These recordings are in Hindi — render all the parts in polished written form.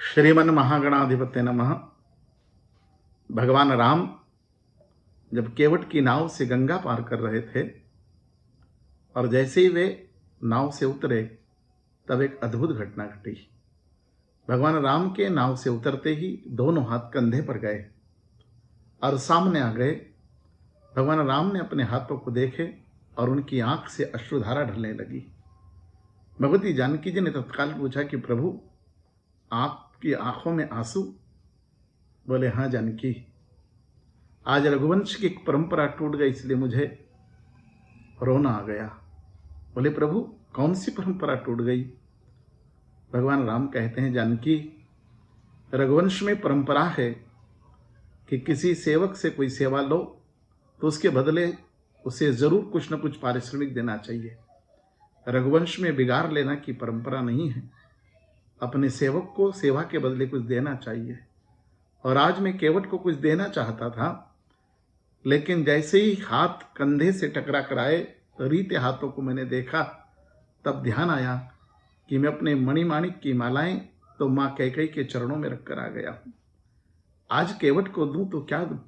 श्रीमन महागणाधिपते नमः। भगवान राम जब केवट की नाव से गंगा पार कर रहे थे और जैसे ही वे नाव से उतरे तब एक अद्भुत घटना घटी। भगवान राम के नाव से उतरते ही दोनों हाथ कंधे पर गए और सामने आ गए। भगवान राम ने अपने हाथों को देखे और उनकी आंख से अश्रुधारा ढलने लगी। भगवती जानकी जी ने तत्काल पूछा कि प्रभु, आपकी आंखों में आंसू? बोले, हाँ जानकी, आज रघुवंश की एक परंपरा टूट गई, इसलिए मुझे रोना आ गया। बोले, प्रभु कौन सी परंपरा टूट गई? भगवान राम कहते हैं, जानकी, रघुवंश में परंपरा है कि किसी सेवक से कोई सेवा लो तो उसके बदले उसे जरूर कुछ न कुछ पारिश्रमिक देना चाहिए। रघुवंश में बिगाड़ लेना की परंपरा नहीं है। अपने सेवक को सेवा के बदले कुछ देना चाहिए। और आज मैं केवट को कुछ देना चाहता था, लेकिन जैसे ही हाथ कंधे से टकरा कर आए, रीते हाथों को मैंने देखा, तब ध्यान आया कि मैं अपने मणिमाणिक की मालाएं तो मां कैकेयी के चरणों में रखकर आ गया हूं। आज केवट को दूं तो क्या दूं?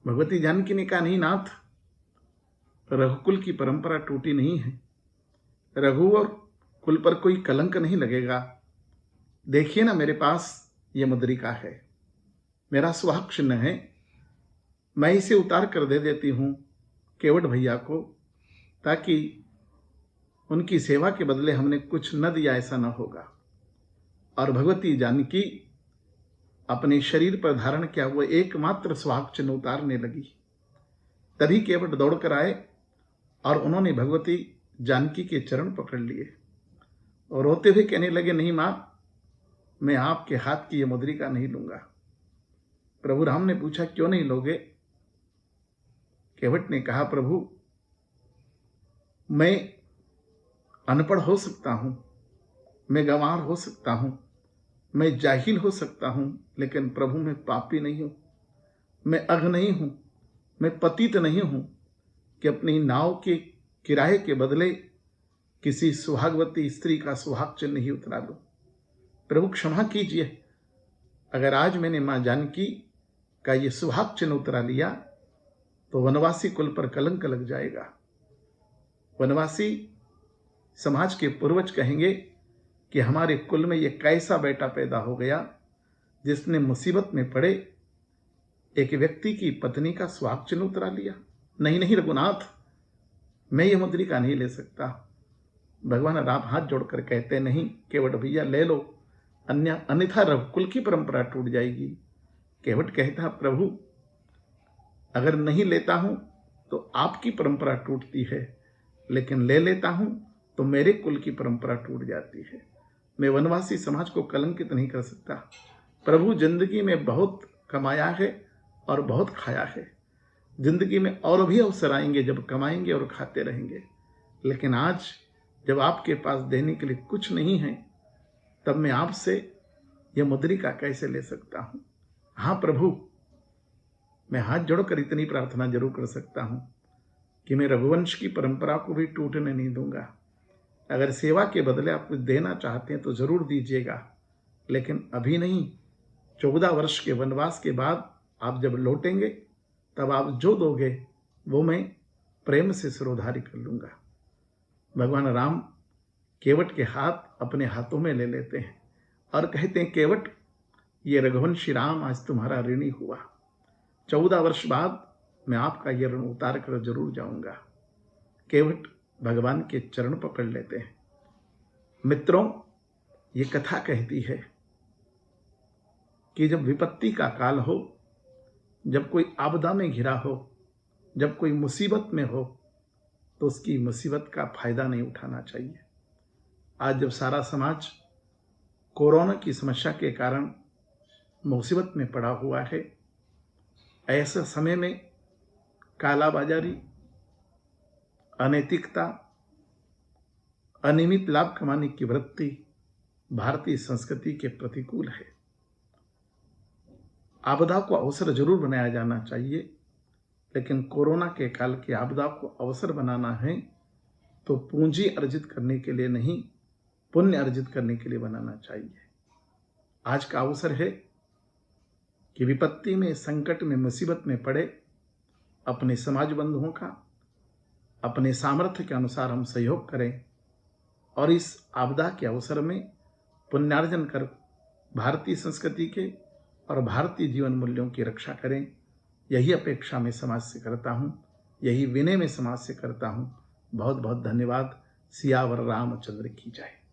भगवती जानकी ने कहा, नहीं नाथ, रघुकुल की परंपरा टूटी नहीं है। रघु और कुल पर कोई कलंक नहीं लगेगा। देखिए ना, मेरे पास ये मुद्रिका है, मेरा सुहाग चिन्ह है। मैं इसे उतार कर दे देती हूं केवट भैया को, ताकि उनकी सेवा के बदले हमने कुछ न दिया ऐसा न होगा। और भगवती जानकी अपने शरीर पर धारण किया हुआ एकमात्र सुहाग चिन्ह उतारने लगी। तभी केवट दौड़कर आए और उन्होंने भगवती जानकी के चरण पकड़ लिए और रोते हुए कहने लगे, नहीं मां, मैं आपके हाथ की ये मुद्रिका नहीं लूंगा। प्रभु राम ने पूछा, क्यों नहीं लोगे? केवट ने कहा, प्रभु मैं अनपढ़ हो सकता हूं, मैं गंवार हो सकता हूं, मैं जाहिल हो सकता हूं, लेकिन प्रभु मैं पापी नहीं हूं, मैं अघ नहीं हूं, मैं पतित नहीं हूं कि अपनी नाव के किराए के बदले किसी सुहागवती स्त्री का सुहाग चिन्ह नहीं उतरा दो। प्रभु क्षमा कीजिए, अगर आज मैंने मां जानकी का ये सुहाग चिन्ह उतरा लिया तो वनवासी कुल पर कलंक लग जाएगा। वनवासी समाज के पूर्वज कहेंगे कि हमारे कुल में ये कैसा बेटा पैदा हो गया जिसने मुसीबत में पड़े एक व्यक्ति की पत्नी का सुहाग चिन्ह उतरा लिया। नहीं नहीं रघुनाथ, मैं ये मुद्रिका नहीं ले सकता। भगवान राम हाथ जोड़कर कहते, नहीं केवट भैया ले लो, अन्यथा रघुकुल की परंपरा टूट जाएगी। केवट कहता, प्रभु अगर नहीं लेता हूं तो आपकी परंपरा टूटती है, लेकिन ले लेता हूं तो मेरे कुल की परंपरा टूट जाती है। मैं वनवासी समाज को कलंकित नहीं कर सकता। प्रभु जिंदगी में बहुत कमाया है और बहुत खाया है। जिंदगी में और भी अवसर आएंगे जब कमाएंगे और खाते रहेंगे, लेकिन आज जब आपके पास देने के लिए कुछ नहीं है, तब मैं आपसे यह मुद्रिका कैसे ले सकता हूं? हाँ प्रभु, मैं हाथ जोड़कर इतनी प्रार्थना जरूर कर सकता हूं कि मैं रघुवंश की परंपरा को भी टूटने नहीं दूंगा। अगर सेवा के बदले आप कुछ देना चाहते हैं तो जरूर दीजिएगा, लेकिन अभी नहीं। 14 वर्ष के वनवास के बाद आप जब लौटेंगे तब आप जो दोगे वो मैं प्रेम से सिरोधारी कर लूंगा। भगवान राम केवट के हाथ अपने हाथों में ले लेते हैं और कहते हैं, केवट ये रघुवंशी राम आज तुम्हारा ऋणी हुआ। 14 वर्ष बाद मैं आपका ये ऋण उतार कर जरूर जाऊंगा। केवट भगवान के चरण पकड़ लेते हैं। मित्रों, ये कथा कहती है कि जब विपत्ति का काल हो, जब कोई आपदा में घिरा हो, जब कोई मुसीबत में हो, तो उसकी मुसीबत का फायदा नहीं उठाना चाहिए। आज जब सारा समाज कोरोना की समस्या के कारण मुसीबत में पड़ा हुआ है, ऐसे समय में कालाबाजारी, अनैतिकता, अनियमित लाभ कमाने की वृत्ति भारतीय संस्कृति के प्रतिकूल है। आपदा को अवसर जरूर बनाया जाना चाहिए, लेकिन कोरोना के काल की आपदा को अवसर बनाना है तो पूंजी अर्जित करने के लिए नहीं, पुण्य अर्जित करने के लिए बनाना चाहिए। आज का अवसर है कि विपत्ति में, संकट में, मुसीबत में पड़े अपने समाज बंधुओं का अपने सामर्थ्य के अनुसार हम सहयोग करें और इस आपदा के अवसर में पुण्यार्जन कर भारतीय संस्कृति के और भारतीय जीवन मूल्यों की रक्षा करें। यही अपेक्षा मैं समाज से करता हूँ, यही विनय मैं समाज से करता हूँ। बहुत बहुत धन्यवाद। सियावर रामचंद्र की जय।